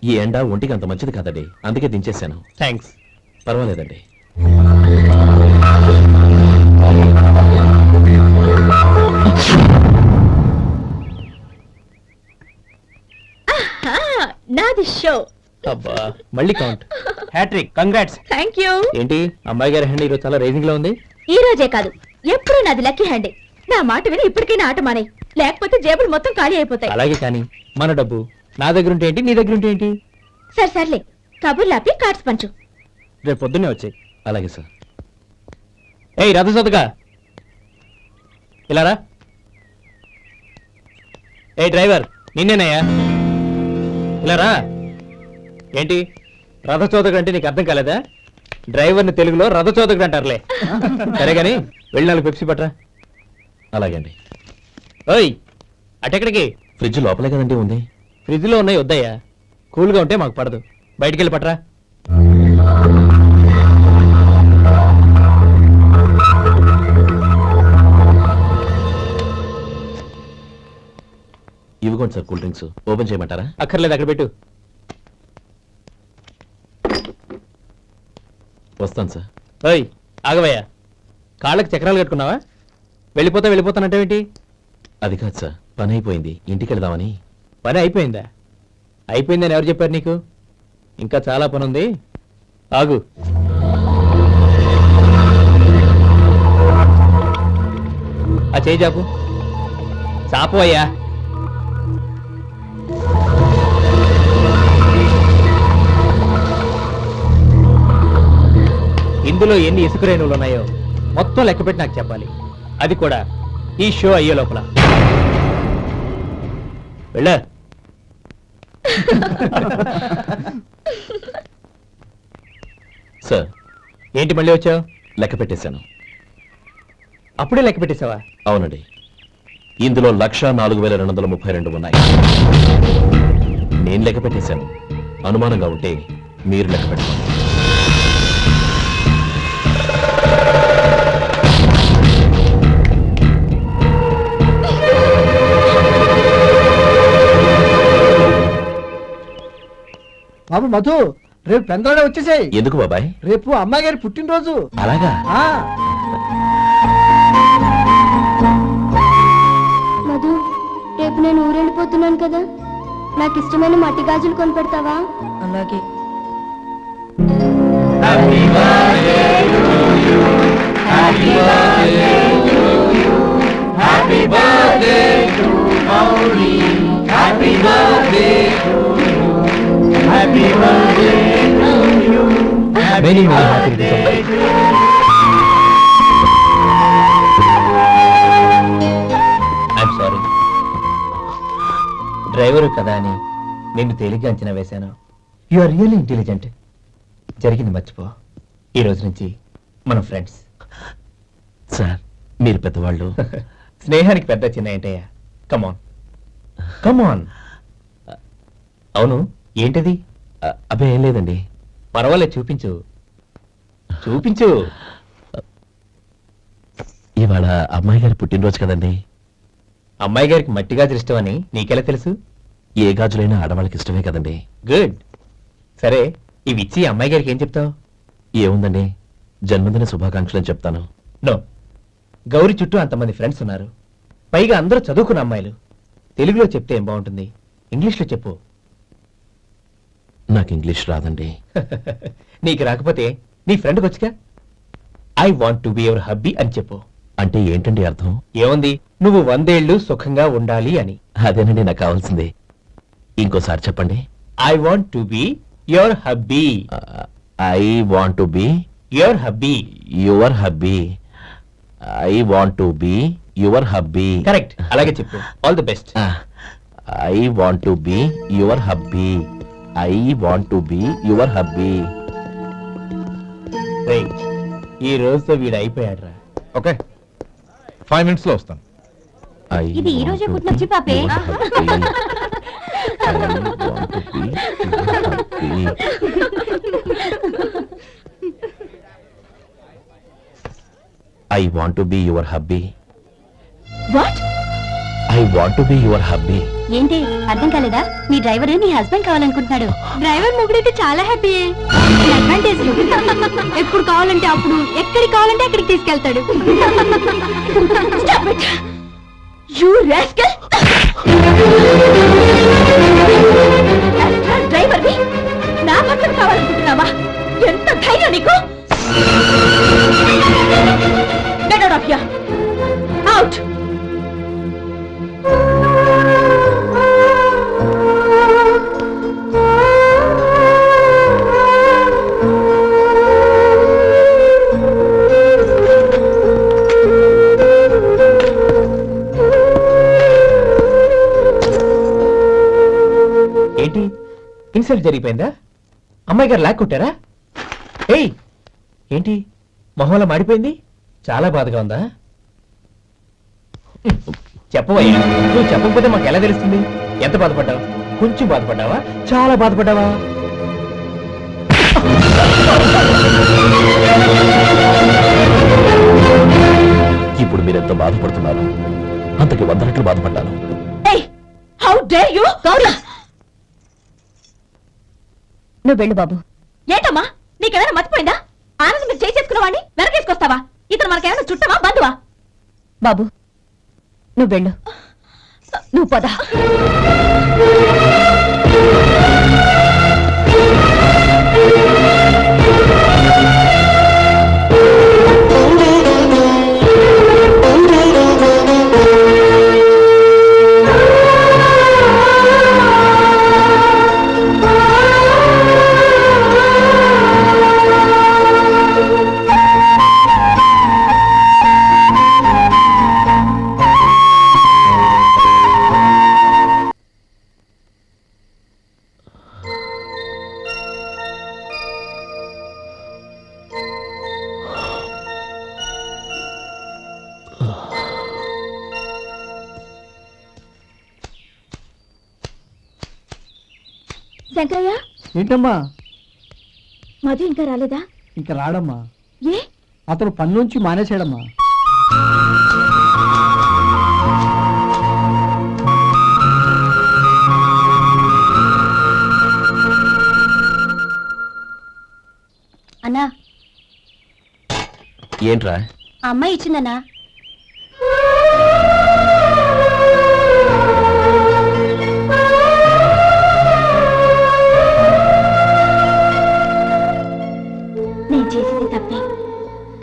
ఈ ఎండ ఒంటికి అంత మంచిది కాదండి, అందుకే దించేశాను. థ్యాంక్స్. పర్వాలేదండి. నాది షో. అబ్బా మళ్ళీ count. Hattrick, congrats. Thank you. ఏంటి అమ్మాయి గారి హ్యాండ్ ఈరోజు చాలా రేజింగ్ లో ఉంది? ఈ రోజే కాదు, ఎప్పుడు నాది లక్కీ హ్యాండే. నా మాట విని ఇప్పటికైనా ఆట మానే, లేకపోతే జేబులు మొత్తం ఖాళీ అయిపోతాయి. అలాగే కానీ మన డబ్బు నా దగ్గర ఉంటే ఏంటి, నీ దగ్గర ఉంటే ఏంటి? సర్లే, కబుర్లు ఆపి కార్డ్స్ పంచు. రేపు పొద్దున్నే వచ్చాయి. అలాగే సార్. ఏయ్ రథసోదగా, ఇలా రా. ఏ డ్రైవర్, నిన్నేనయ్యా, ఇలా రా. ఏంటి రథచోదకుడు అంటే నీకు అర్థం కాలేదా? డ్రైవర్ని తెలుగులో రథచోదకుడు అంటారులే. సరే గాని వెళ్ళి 4 పెప్సీ పట్రా. అలాగే అండి. ఓయ్ అటెక్కడికి? ఫ్రిడ్జ్ లోపలే కదండి ఉంది. ఫ్రిడ్జ్ లో ఉన్నాయి, వద్దయ్యా. కూల్గా ఉంటే మాకు పడదు. బయటికి వెళ్ళి పట్రా. ఇవ్వకోండి సార్, కూల్ డ్రింక్స్. ఓపెన్ చేయమంటారా? అక్కర్లేదు, అక్కడ పెట్టు. వస్తాను సార్. ఓయ్ ఆగవయ్యా, కాళ్ళకి చక్రాలు కట్టుకున్నావా? వెళ్ళిపోతానంటావేంటి? అది కాదు సార్, పని అయిపోయింది, ఇంటికి వెళదామని. పని అయిపోయిందా? అయిపోయిందని ఎవరు చెప్పారు నీకు? ఇంకా చాలా పని ఉంది, ఆగు. ఆ చేయి చాపు. చాపు అయ్యా. ఇందులో ఎన్ని ఇసుక రేణువులు ఉన్నాయో మొత్తం లెక్కపెట్టి నాకు చెప్పాలి. అది కూడా ఈ షో అయ్యే లోపల. వెళ్ళా. సార్, ఏంటి మళ్ళీ వచ్చావు? లెక్క పెట్టేశాను. అప్పుడే లెక్క పెట్టేశావా? అవునండి, ఇందులో 1,04,232 ఉన్నాయి. నేను లెక్క పెట్టేశాను. అనుమానంగా ఉంటే మీరు లెక్క పెట్టుకోండి. బాబు మధు, రేపు పెందలాడే వచ్చేసాయి. ఎందుకు బాబాయ్? రేపు అమ్మాయి గారి పుట్టినరోజు. అలాగా? మధు, రేపు నేను ఊరెళ్ళిపోతున్నాను కదా, నాకు ఇష్టమైన మట్టి గాజులు కొనిపెడతావా? అలాగే. Many happy returns. I'm sorry. Driver కదా అని నిన్ను తేలిగ్గా అంచనా వేశాను. You are really intelligent. జరిగింది మర్చిపో. ఈ రోజు నుంచి మనం ఫ్రెండ్స్. సార్, మీరు పెద్దవాళ్ళు. స్నేహానికి పెద్ద చిన్న ఏంటయ్యా? కమాన్ కమాన్. అవును, ఏంటది? అబ్బే ఏం లేదండి. పర్వాలేదు, చూపించు చూపించు. ఇవాళ అమ్మాయి గారి పుట్టినరోజు కదండి. అమ్మాయి గారికి మట్టి గాజులు ఇష్టమని నీకెలా తెలుసు? ఏ గాజులైనా ఆడవాళ్ళకి ఇష్టమే కదండి. గుడ్. సరే, ఇవి ఇచ్చి అమ్మాయి గారికి ఏం చెప్తావు? ఏముందండి, జన్మదిన శుభాకాంక్షలు అని చెప్తాను. నో, గౌరీ చుట్టూ అంతమంది ఫ్రెండ్స్ ఉన్నారు, పైగా అందరూ చదువుకున్న అమ్మాయిలు. తెలుగులో చెప్తే ఏం బాగుంటుంది, ఇంగ్లీష్లో చెప్పు. నాకు ఇంగ్లీష్ రాదండి. నీకు రాకపోతే నీ ఫ్రెండ్కి వచ్చిగా I want to be your hubby అని చెప్పు. అంటే ఏంటండి అర్థం? ఏముంది, నువ్వు 100 ఏళ్ళు సుఖంగా ఉండాలి అని. అదేనండి నాకు కావాల్సింది. ఇంకోసారి చెప్పండి. I want to be your hubby. I want to be your hubby. Your hubby. I want to be your hubby. Correct, అలాగే చెప్పు. All the best. I want to be your hubby. I want to be your hubby. ఈ రోజుతో వీడు అయిపోయాడు రా. Okay, 5 minutes లో వస్తాను. ఇది ఈ రోజే పుట్టినొచ్చి పాపే. I want to be your hubby. What? I want to be your hubby. ఏంటి అర్థం కాలేదా? మీ డ్రైవర్ నీ హస్బెండ్ కావాలనుకుంటున్నాడు. డ్రైవర్ మొగుడైతే చాలా హ్యాపీ. అడ్వాంటేజ్ ఎప్పుడు కావాలంటే అప్పుడు, ఎక్కడికి కావాలంటే అక్కడికి తీసుకెళ్తాడు. Stop it! You rascal! Driver ని నా భర్తను కావాలనుకుంటున్నావా? ఎంత ధైర్యం నీకు? Get out of here! Out! ఏంటి ఇన్సల్ట్ జరిగిపోయిందా? అమ్మాయి గారు లాక్ కొట్టారా? ఏయ్ ఏంటి మొహంలో మాడిపోయింది? చాలా బాధగా ఉందా? చెప్పవయ్యా, నువ్వు చెప్పకపోతే మాకు ఎలా తెలుస్తుంది? ఎంత బాధపడ్డావు? కొంచెం బాధపడ్డావా? చాలా బాధపడ్డావా? ఇప్పుడు మీరెంత బాధపడుతున్నారు, అంతకి 100 రెట్లు బాధపడ్డాను. Hey! How dare you? Gauri నువ్వు వెళ్ళు బాబు. ఏంటమ్మా నీకేమైనా మర్చిపోయిందా? ఆనందం మీరు చేసేసుకున్న వాడిని వెనకేసుకొస్తావా? ఇతను మనకేమైనా చుట్టమా బంధువా? బాబు నువ్వు వెళ్ళు. నువ్వు పద. శంకరయ్య, ఏంటమ్మా? మధు ఇంకా రాలేదా? ఇంకా రాడమ్మా. ఏ? అతను పని నుంచి మానేశాడమ్మా. అన్నా ఏంట్రా? ఆ అమ్మాయి ఇచ్చిందన్నా. నేను చేసింది తప్పే,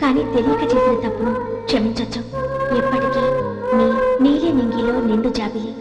కానీ తెలియక చేసిన తప్పును క్షమించొచ్చు. ఎప్పటికీ నీ నీలి నింగిలో నిండు జాబిలి.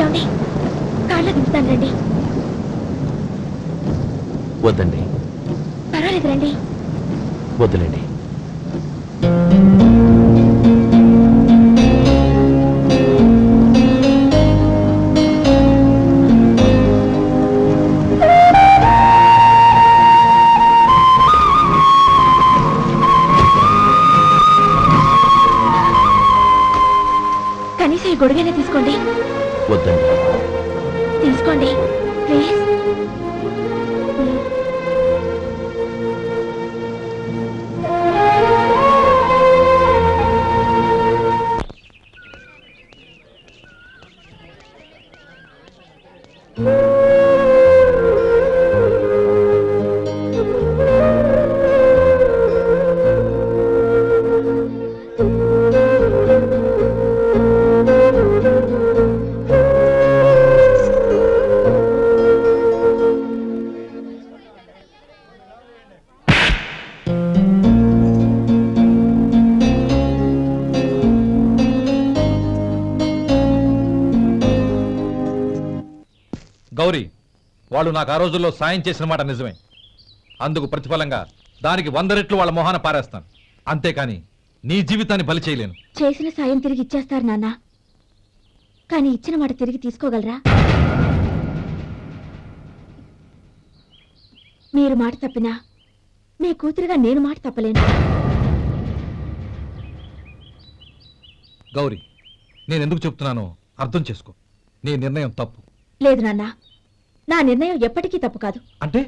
ఏమండి, కాళ్ళ దింపుతాను రండి. వద్దండి, పర్వాలేదు రండి. వద్దులేండి. కనీసం ఈ గొడుగైనా తీసుకోండి. వద్దండి. తీసుకోండి ప్లీజ్. గౌరీ, వాళ్ళు నాకు ఆ రోజుల్లో సాయం చేసిన మాట నిజమే. అందుకు ప్రతిఫలంగా దానికి 100 రెట్లు వాళ్ళ మొహాన పారేస్తాను. అంతేకాని నీ జీవితాన్ని బలి చేయలేను. చేసిన సాయం తిరిగి ఇచ్చేస్తారు నాన్న, కానీ ఇచ్చిన మాట తిరిగి తీసుకోగలరా? మీరు మాట తప్పినా మీ కూతురుగా నేను మాట తప్పలేను. గౌరీ, నేను ఎందుకు చెప్తున్నానో అర్థం చేసుకో. నీ నిర్ణయం తప్పు. లేదు నాన్న, నా నిర్ణయం ఎప్పటికీ తప్పు కాదు. అంటే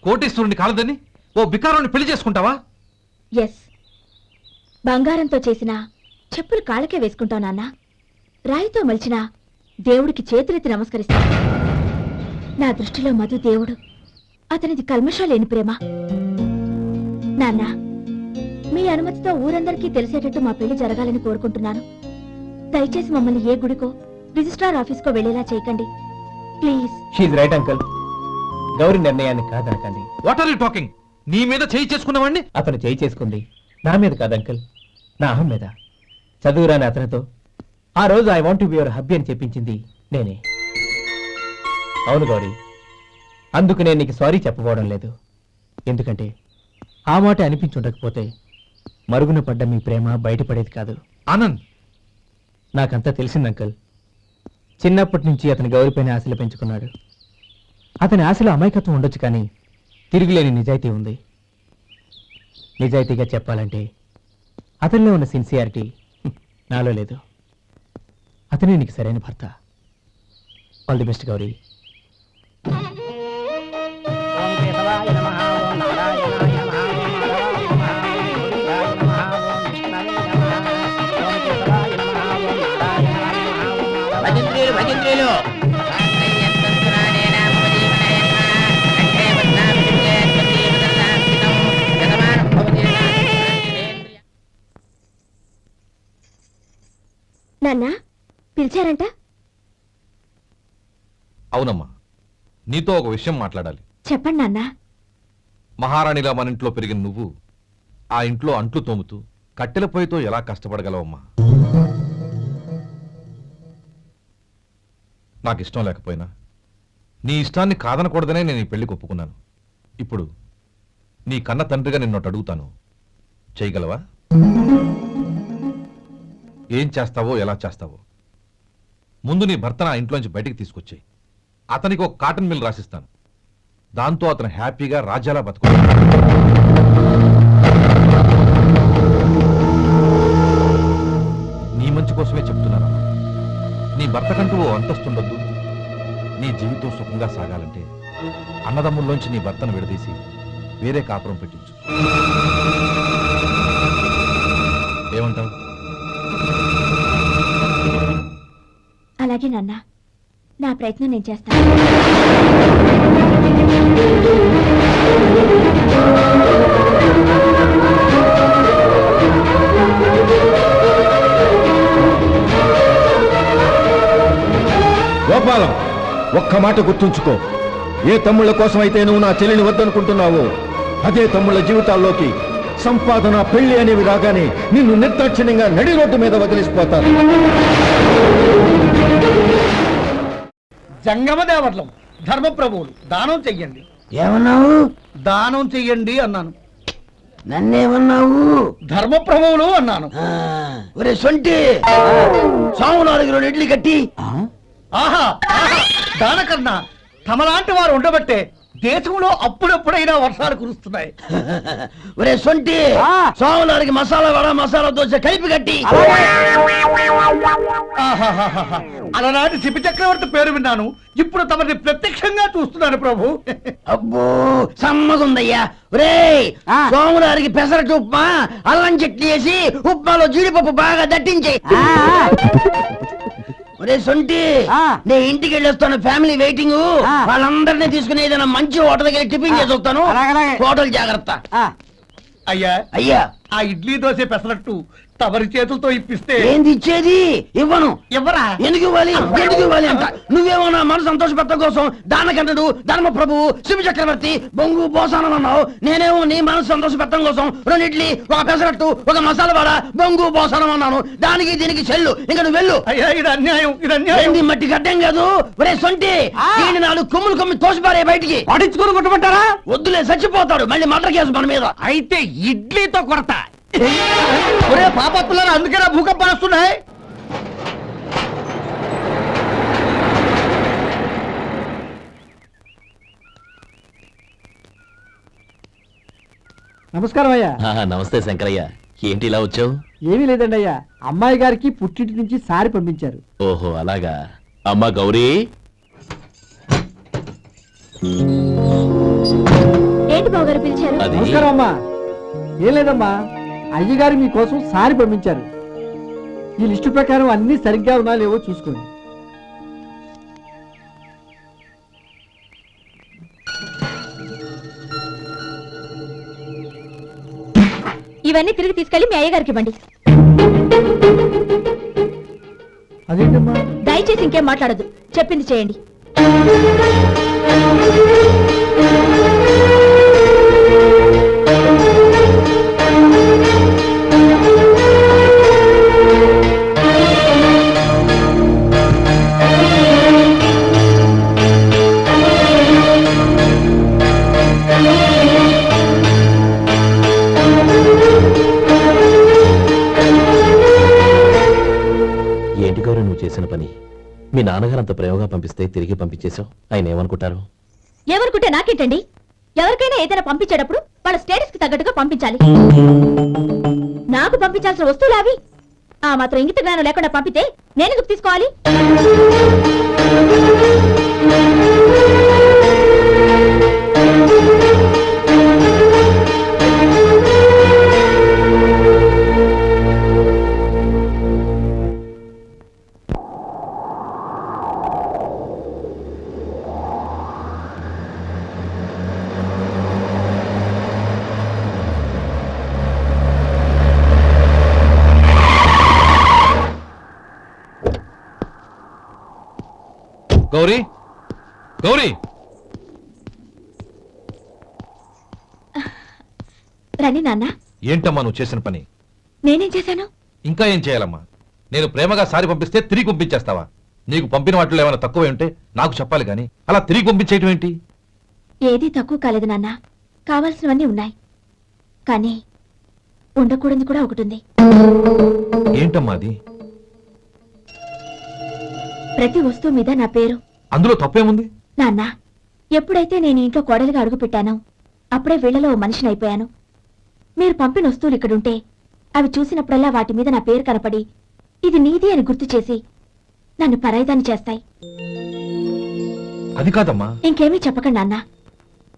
కోటేశ్వరుని కాలదని ఓ బికారాన్ని పెళ్లి చేసుకుంటావా? ఎస్, బంగారంతో చేసిన చెప్పులు కాళ్ళకే వేసుకుంటావు నాన్న. రాయితో మలిచిన దేవుడికి చేతులెత్తి నమస్కరిస్తా. నా దృష్టిలో మధు దేవుడు, అతనిది కల్మషం లేని ప్రేమ. నాన్న, మీ అనుమతితో ఊరందరికీ తెలిసేటట్టు మా పెళ్లి జరగాలని కోరుకుంటున్నాను. దయచేసి మమ్మల్ని ఏ గుడికో రిజిస్ట్రార్ ఆఫీస్కో వెళ్లేలా చేయకండి please. She's right uncle. Gauri నిర్ణయాన్ని కాదనకండి. What are you talking? నీ మీద చేయి చేసుకున్నవాడిని అతను చేయి చేసుకుంది నా మీద కాదు అంకుల్, నా అహం మీద. చదువురాని అతనితో ఆ రోజు I want be your hubby అని చెప్పించింది నేనే. అవును గౌరీ, అందుకు నేను నీకు సారీ చెప్పబోవడం లేదు. ఎందుకంటే ఆ మాట అనిపించుండకపోతే మరుగున పడ్డ మీ ప్రేమ బయటపడేది కాదు. ఆనంద్, నాకంతా తెలిసింది అంకుల్. చిన్నప్పటి నుంచి అతని గౌరీపైన ఆశలు పెంచుకున్నాడు. అతని ఆశలో అమాయకత్వం ఉండొచ్చు, కానీ తిరుగులేని నిజాయితీ ఉంది. నిజాయితీగా చెప్పాలంటే అతనిలో ఉన్న సిన్సియారిటీ నాలో లేదు. అతనే నీకు సరైన భర్త. All the best Gauri. నాన్న, పిలిచారంట? అవునమ్మా, నీతో ఒక విషయం మాట్లాడాలి. చెప్పండి నాన్న. మహారాణిలా మన ఇంట్లో పెరిగిన నువ్వు ఆ ఇంట్లో అంట్లు తోముతూ కట్టెల పొయ్యితో ఎలా కష్టపడగలవమ్మా? నాకు ఇష్టం లేకపోయినా నీ ఇష్టాన్ని కాదనకూడదనే నేను ఈ పెళ్లికి ఒప్పుకున్నాను. ఇప్పుడు నీ కన్న తండ్రిగా నిన్నొకటి అడుగుతాను, చేయగలవా? ఏం చేస్తావో, ఎలా చేస్తావో ముందు నీ భర్తను ఆ ఇంట్లోంచి బయటికి తీసుకొచ్చేయి. అతనికి ఒక కాటన్ మిల్ రాసిస్తాను. దాంతో అతను హ్యాపీగా రాజ్యాలా బతుకు. నీ మంచి కోసమే చెప్తున్నాను. నీ భర్తకంటూ ఓ అంతస్తుండొద్దు. నీ జీవితం సుఖంగా సాగాలంటే అన్నదమ్ముల్లోంచి నీ భర్తను విడదీసి వేరే కాపురం పెట్టించు. ఏమంటావు? అలాగే నాన్న, నా ప్రయత్నం నేను చేస్తాను. గోపాలం, ఒక్క మాట గుర్తుంచుకో. ఏ తమ్ముళ్ళ కోసమైతే నువ్వు నా చెల్లిని వద్దనుకుంటున్నావో అదే తమ్ముళ్ళ జీవితాల్లోకి సంపాదన, పెళ్లి అనేవి రాగానే నిన్ను నిర్దాక్షిణ్యంగా నడి రోడ్డు మీద వదిలిసిపోతారు. జంగమ దేవతలం, ధర్మప్రభువులు, దానం చెయ్యండి. ఏమన్నావు? దానం చెయ్యండి అన్నాను. నన్నేమన్నావు? ధర్మప్రభువులు అన్నాను. ఒరే సొంటి, సాము 4 ఇడ్లీ కట్టి. ఆహా ఆహా, దానకన్నా తమలాంటి వారు ఉండబట్టే దేశంలో అప్పుడప్పుడైనా వర్షాలు కురుస్తున్నాయి. ఒరే సొంటి, సాము 4 మసాలా వడ, మసాలా దోశ కలిపి కట్టి. ఆహాహాహా, అలనాటి శిపి చక్రవర్తి పేరు విన్నాను, ఇప్పుడు తమని ప్రత్యక్షంగా చూస్తున్నాను ప్రభు. అబ్బో సమ్మగుందయ్యా. ఒరే సోములారికి పెసరట్టు ఉప్మా, అల్లం చట్నీ వేసి ఉప్మాలో జీడిపప్పు బాగా దట్టించే. ఒరే సొంటి, నే ఇంటికి వెళ్ళొస్తాను, ఫ్యామిలీ వెయిటింగ్. వాళ్ళందరినీ తీసుకుని ఏదైనా మంచి హోటల్ దగ్గర టిఫిన్ చేసి వస్తాను. హోటల్ జాగ్రత్త. అయ్యా అయ్యా, ఆ ఇడ్లీ దోశ పెసరట్టు తమరి చేతులతో ఇప్పిస్తే. ఏంది ఇచ్చేది? ఇవ్వను. ఎవరా? ఎందుకు ఇవ్వాలి? ఎందుకు ఇవ్వాలి అంట? నువ్వేమో నా మనసు సంతోషపెట్టడం కోసం దానకంటుడు, ధర్మ ప్రభువు, శివ చక్రవర్తి, బొంగు బోసానం అన్నావు. నేనేమో నీ మనసు సంతోషపెట్టడం కోసం 2 ఇడ్లీ, ఒక పెసరట్టు, ఒక మసాలా వడ, బొంగు బోసానం అన్నాను. దానికి దీనికి చెల్లు. ఇంకా నువ్వు వెళ్ళు. అయ్యా, ఇది అన్యాయం, ఇది అన్యాయం. ఏంది మట్టి గడ్డం కాదు. ఒరే సొంటి, దీన్ని 4 కొమ్ములు కొమ్మి తోసిపారే బయటికి. పడించుకుని కొట్టమంటారా? వద్దులే, చచ్చిపోతాడు. మళ్ళీ మర్డర్ కేసు మన మీద. అయితే ఇడ్లీతో కొడతా. ఒరే పాపత్తులారా, అందుకేనా భూకంపాలు వస్తున్నాయి? నమస్కారం అయ్యా. నమస్తే శంకరయ్య, ఏంటి ఇలా వచ్చావు? ఏమీ లేదండి అయ్యా, అమ్మాయి గారికి పుట్టింటి నుంచి సారి పంపించారు. ఓహో అలాగా. అమ్మా గౌరీ, ఏంటి బావగారు పిలిచారు? అది నమస్కారం అమ్మా. ఏం లేదమ్మా, అయ్యగారు మీకోసం సారి పంపించారు. ఈ లిస్టు ప్రకారం అన్ని సరిగ్గా ఉన్నా లేవో చూసుకోండి. ఇవన్నీ తిరిగి తీసుకెళ్లి మీ అయ్యగారికి ఇవ్వండి. అదేంటమ్మా? దయచేసి ఇంకేం మాట్లాడదు, చెప్పింది చేయండి. ఏంటి గౌరీ నువ్వు చేసిన పని? మీ నాన్నగారు అంత ప్రేమగా పంపిస్తే తిరిగి పంపించేశావు. ఆయన ఏమనుకుంటారు? ఎవరుకుంటే నాకేంటండి? ఎవరికైనా ఏదైనా పంపించేటప్పుడు వాళ్ళ స్టేటస్ కి తగ్గట్టుగా పంపించాలి. నాకు పంపించాల్సిన వస్తువులు అవి. ఆ మాత్రం ఇంగిత జ్ఞానం లేకుండా పంపితే నేను ఎందుకు తీసుకోవాలి? గౌరీ, గౌరీ, రండి నాన్న. ఏంటమ్మా నువ్వు చేసిన పని? నేనేం చేశాను? ఇంకా ఏం చేయాలమ్మా? నేను ప్రేమగా సారి పంపిస్తే తిరిగి పంపించేస్తావా? నీకు పంపిన వాటిలో ఏమైనా తక్కువ ఉంటే నాకు చెప్పాలి కానీ అలా తిరిగి పంపించేయటం ఏంటి? ఏదీ తక్కువ కాలేదు నాన్న, కావాల్సినవన్నీ ఉన్నాయి. కానీ ఉండకూడదు కూడా ఒకటి ఉంది. ఏంటమ్మా అది? ప్రతి వస్తువు మీద నా పేరు. అందులో తప్పేముంది? నాన్న, ఎప్పుడైతే నేను ఇంట్లో కోడలిగా అడుగు పెట్టానో అప్పుడే వీళ్లలో ఓ మనిషిని అయిపోయాను. మీరు పంపిన వస్తువులు ఇక్కడుంటే అవి చూసినప్పుడల్లా వాటి మీద నా పేరు కనపడి ఇది నీది అని గుర్తు చేసి నన్ను పరాయిదాన్ని చేస్తాయి. అది కాదమ్మా. ఇంకేమీ చెప్పకండి నాన్న.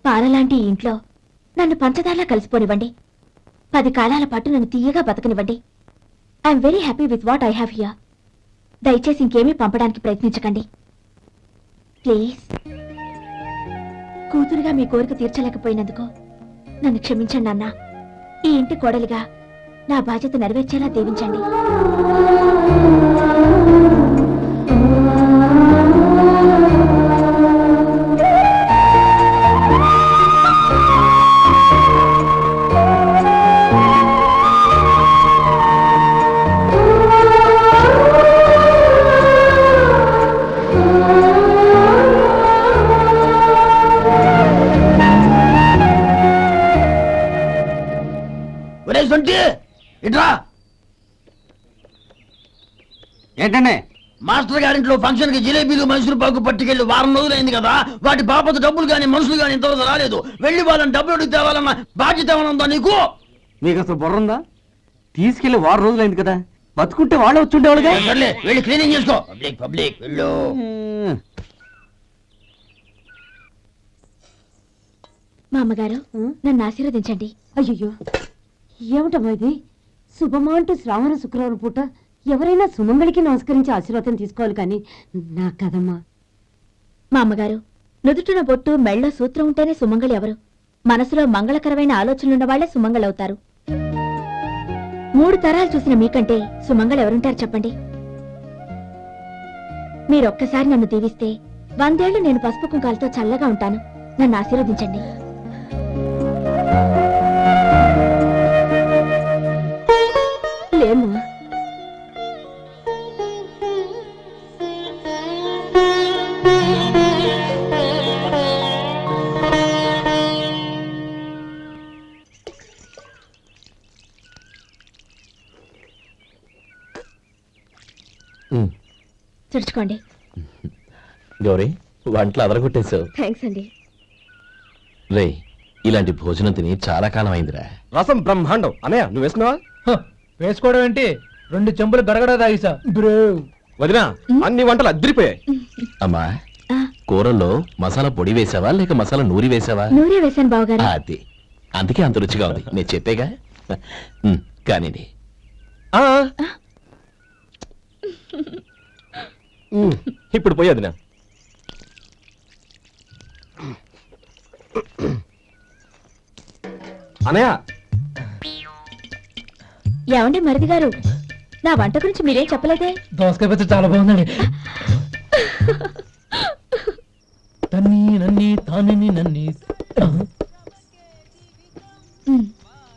పాలలాంటి ఈ ఇంట్లో నన్ను పంచదారలా కలిసిపోనివ్వండి. 10 కాలాల పాటు నన్ను తీయగా బతకనివ్వండి. I'm very happy with what I have here. దయచేసి ఇంకేమీ పంపడానికి ప్రయత్నించకండి ప్లీజ్. కూతురుగా మీ కోరిక తీర్చలేకపోయినందుకు నన్ను క్షమించండి నాన్న. ఈ ఇంటి కోడలిగా నా బాధ్యత నెరవేర్చేలా దీవించండి. ఒరే సొంటి, ఇట్రా. ఏంటండి? మాస్టర్ గారింట్లో ఫంక్షన్ కి జిలేబీలు మైసూరు పాకు పట్టుకెళ్ళి వారం రోజులైంది కదా. వాటి బాపత డబ్బులు కానీ మనుషులు కానీ ఇంతవరకు రాలేదు. వెళ్ళి వాళ్ళని డబ్బులు అడిగి తేవాలన్న బాధ్యత ఏమైనా ఉందా నీకు? మీకు అసలు బుర్ర ఉందా? తీసుకెళ్లి 6 రోజులైంది కదా, బతుకుంటే వాళ్ళే వచ్చుండేవాళ్ళుగా. సర్లే, వెళ్ళి క్లీనింగ్ చేసుకో. పబ్లిక్ పబ్లిక్ వెళ్ళు. మా అమ్మగారు నన్ను ఆశీర్వదించండి. అయ్యో, ఏమిటమ్మా ఇది? శుభమా అంటూ శ్రావణ శుక్రవారం పూట ఎవరైనా సుమంగళికి నమస్కరించి ఆశీర్వాదం తీసుకోవాలి కానీ నా కదమ్మా. మా అమ్మగారు నుదుటిన బొట్టు మెళ్ళో సూత్రం ఉంటేనే సుమంగళి ఎవరు? మనసులో మంగళకరమైన ఆలోచనలున్న వాళ్లే సుమంగళవుతారు. 3 తరాలు చూసిన మీకంటే సుమంగళ ఎవరుంటారు చెప్పండి? మీరొక్కసారి నన్ను దీవిస్తే 100 ఏళ్లు నేను పసుపు కుంకాలతో చల్లగా ఉంటాను. నన్ను ఆశీర్వదించండి. లేమ్మా. తుడుచుకోండి. గౌరీ వంటలు అదరగొట్టేశావు. థ్యాంక్స్ అండి. రే ఇలాంటి భోజనం తిని చాలా కాలం అయిందిరా. రసం బ్రహ్మాండం అనయ్య నువ్వు వేసుకున్నావా? వేసుకోవడం ఏంటి, 2 చెంబులు గడగడ తాగిసా. వదినా అన్ని వంటలు అద్దరిపోయాయి. అమ్మా ఆ, కూరల్లో మసాలా పొడి వేసావా లేక మసాలా నూరి వేసావా? నూరే వేశాను బావగారు. అది అందుకే అంత రుచిగా ఉంది. నేను చెప్పేగా. కానివ్వండి. ఇప్పుడు పోయి వదినా. అనయ్య ఏమండి మరిది గారు, నా వంట గురించి మీరేం చెప్పలేదే? దోసకాయ పచ్చడి చాలా బాగుందండి. తన్ని నన్ని తాని నన్ని.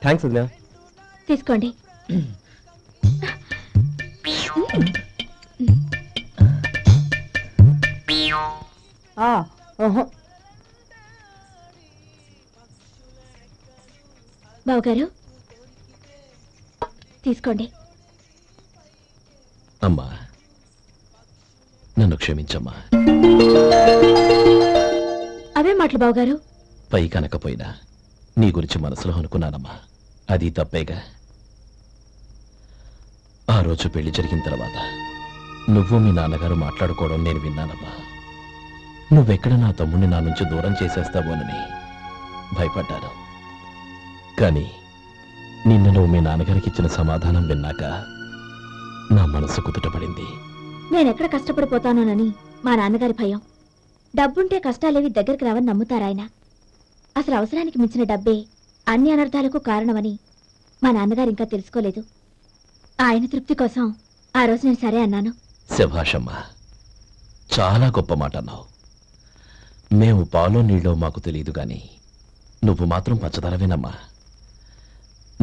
థ్యాంక్స్ వదినా. తీసుకోండి. బావగారు తీసుకోండి. అమ్మా నన్ను క్షమించమ్మా. అవే మాటలు బావగారు. పై కనకపోయినా నీ గురించి మనసులో అనుకున్నానమ్మా. అది తప్పేగా. ఆ రోజు పెళ్లి జరిగిన తర్వాత నువ్వు మీ నాన్నగారు మాట్లాడుకోవడం నేను విన్నానమ్మా. నువ్వెక్కడ నా తమ్ముడిని నా నుంచి దూరం చేసేస్తావోనని భయపడ్డాను. కానీ నిన్న నువ్వు మీ నాన్నగారికి ఇచ్చిన సమాధానం విన్నాక నా మనసు కుదుటపడింది. నేనెక్కడ కష్టపడిపోతానోనని మా నాన్నగారి భయం. డబ్బుంటే కష్టాలేవి దగ్గరికి రావని నమ్ముతారాయన. అసలు అవసరానికి మించిన డబ్బే అన్ని అనర్థాలకు కారణమని మా నాన్నగారు ఇంకా తెలుసుకోలేదు. ఆయన తృప్తి కోసం ఆ రోజు నేను సరే అన్నాను. శభాషమ్మా, చాలా గొప్ప మాట అన్నావు. మేము పాలో నీళ్ళో మాకు తెలియదు గాని నువ్వు మాత్రం పచ్చదనవేనమ్మా.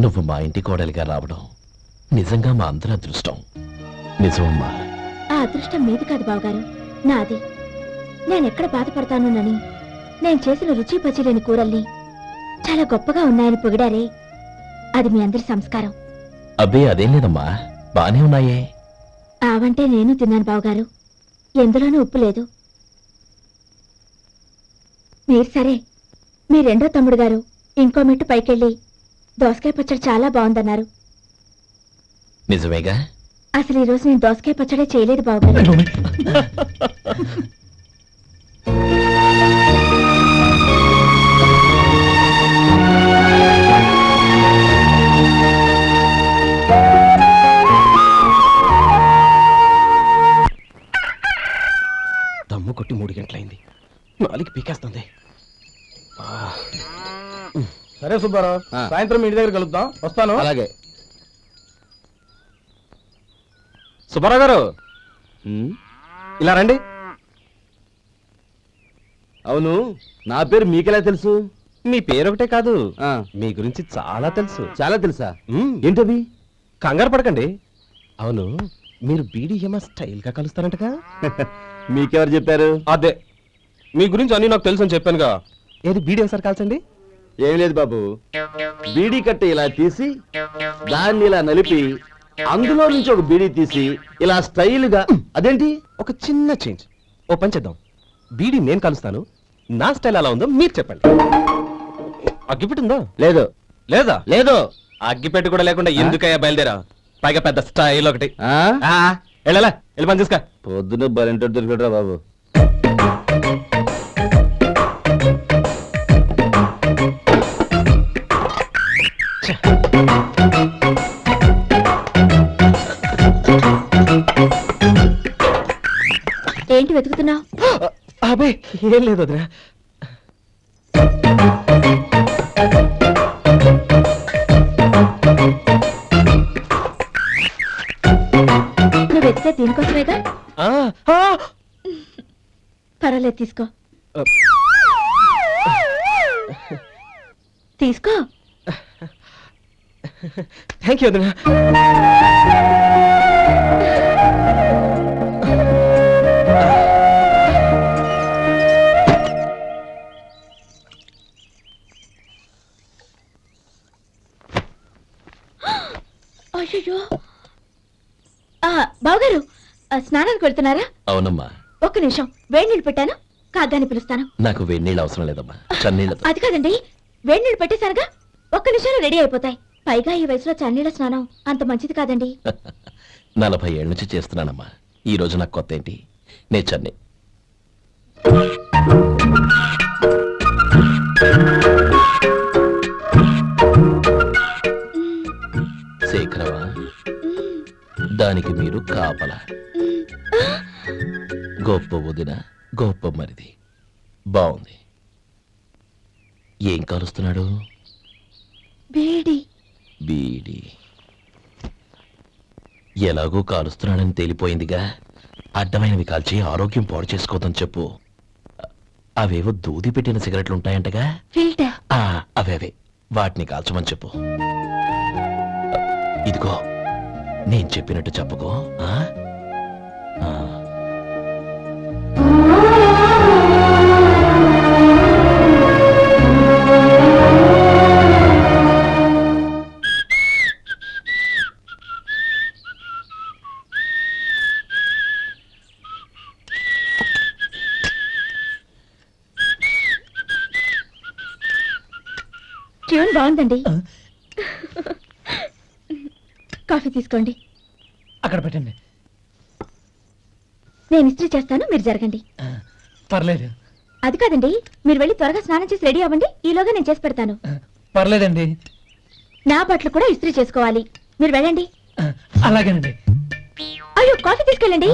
నువ్వు మా ఇంటి కోడలిగా రావడం నిజంగా మా అందరి అదృష్టం. నిజమమ్మా. ఆ అదృష్టం మీది కాదు బావగారు, నాది. నేనెక్కడ బాధపడతానోనని నేను చేసిన రుచి పచిలేని కూరల్ని చాలా గొప్పగా ఉన్నాయని పొగిడారే, అది మీ అందరి సంస్కారం. అబ్బే అదేం లేదమ్మా, బానే ఉన్నాయే. ఆవంటే నేను తిన్నాను బావగారు, ఎందులోనూ ఉప్పు లేదు. మీరు సరే, మీ రెండో తమ్ముడు గారు ఇంకో మెట్టు పైకెళ్ళి దోసకాయ పచ్చడి చాలా బాగుందన్నారు. నిజమేగా? అసలు ఈ రోజు నేను దోసకాయ పచ్చడే చేయలేదు బావగారు. దమ్ము కొట్టి 3 గంటలైంది. 4 పీకేస్తుంది. సరే సుబ్బారావు, సాయంత్రం ఇంటి దగ్గర కలుద్దాం. వస్తాను. అలాగే. సుబ్బారావు గారు ఇలా రండి. అవును, నా పేరు మీకెలా తెలుసు? మీ పేరు ఒకటే కాదు, మీ గురించి చాలా తెలుసు. చాలా తెలుసా? ఏంటది? కంగారు పడకండి. అవును, మీరు బీడీఎంఆ స్టైల్ గా కలుస్తారంటగా? మీకెవరు చెప్పారు? అదే, మీ గురించి అన్ని నాకు తెలుసు అని చెప్పానుగా. ఏది బీడీ ఒకసారి కాల్చండి. ఏం లేదు బాబు, బీడీ కట్ట ఇలా తీసి దాన్ని ఇలా నలిపి అందులో నుంచి ఒక బీడీ తీసి ఇలా స్టైల్ గా. అదేంటి? ఒక చిన్న చేంజ్. ఓ పని చేద్దాం, బీడీ నేను కలుస్తాను, నా స్టైల్ అలా ఉందో మీరు చెప్పండి. అగ్గిపెట్టి ఉందా? లేదు. లేదా? లేదు. అగ్గిపెట్టి కూడా లేకుండా ఎందుకయ్యా బయలుదేరా? పైగా పెద్ద స్టైల్ ఒకటి. వెళ్ళాలా, వెళ్ళి పని చూసుకో. పొద్దున బలంటో దొరికడరా బాబు. ఏంటి వెతుకుతున్నావు? అబే ఏం లేదు వదినా. నువ్వు వెతికే దీనికోసమేగా. పర్వాలేదు, తీసుకో. తీసుకో. థ్యాంక్ యూ వదినా. అయ్యో బావగారు, స్నానానికి వెళ్తున్నారా? అవునమ్మా. ఒక్క నిమిషం, వేడి నీళ్ళు పెట్టాను, కాగ్గాని పిలుస్తాను. నాకు వేడినీళ్ళు అవసరం లేదమ్మా, చన్నీళ్ళతో. అది కాదండి, వేడి నీళ్ళు పెట్టేశానుగా, ఒక్క నిమిషంలో రెడీ అయిపోతాయి. పైగా ఈ వయసులో చన్నీళ్ళ స్నానం అంత మంచిది కాదండి. 40 ఏళ్ళ నుంచి చేస్తున్నానమ్మా. ఈ రోజు నాకు కొత్త ఏంటి? నే చన్నీ. శేఖరవా, దానికి మీరు కాపల. గొప్ప వదిన, గొప్ప మరిది. బాగుంది. ఏం కాలుస్తున్నాడు? వేడి. బీడి. ఎలాగో కాలుస్తున్నాడని తేలిపోయిందిగా, అడ్డమైనవి కాల్చి ఆరోగ్యం పాడు చేసుకోదని చెప్పు. అవేవో దూది పెట్టిన సిగరెట్లు ఉంటాయంటగా, ఫిల్టర్. అవే వాటిని కాల్చమని చెప్పు. ఇదిగో, నేను చెప్పినట్టు చెప్పుకో. ఆ? ఆ. ట్యూన్ బాగుందండి. కాఫీ తీసుకోండి. అక్కడ పెట్టండి. నేను ఇస్త్రీ చేస్తాను, మీరు జరగండి. పర్లేదు. అది కాదండి, మీరు వెళ్ళి త్వరగా స్నానం చేసి రెడీ అవ్వండి, ఈలోగా నేను చేసి పెడతాను. పర్లేదండి. నా బట్టలు కూడా ఇస్త్రీ చేసుకోవాలి, మీరు వెళ్ళండి. అలాగేనండి. అయ్యో, కాఫీ తీసుకెళ్ళండి.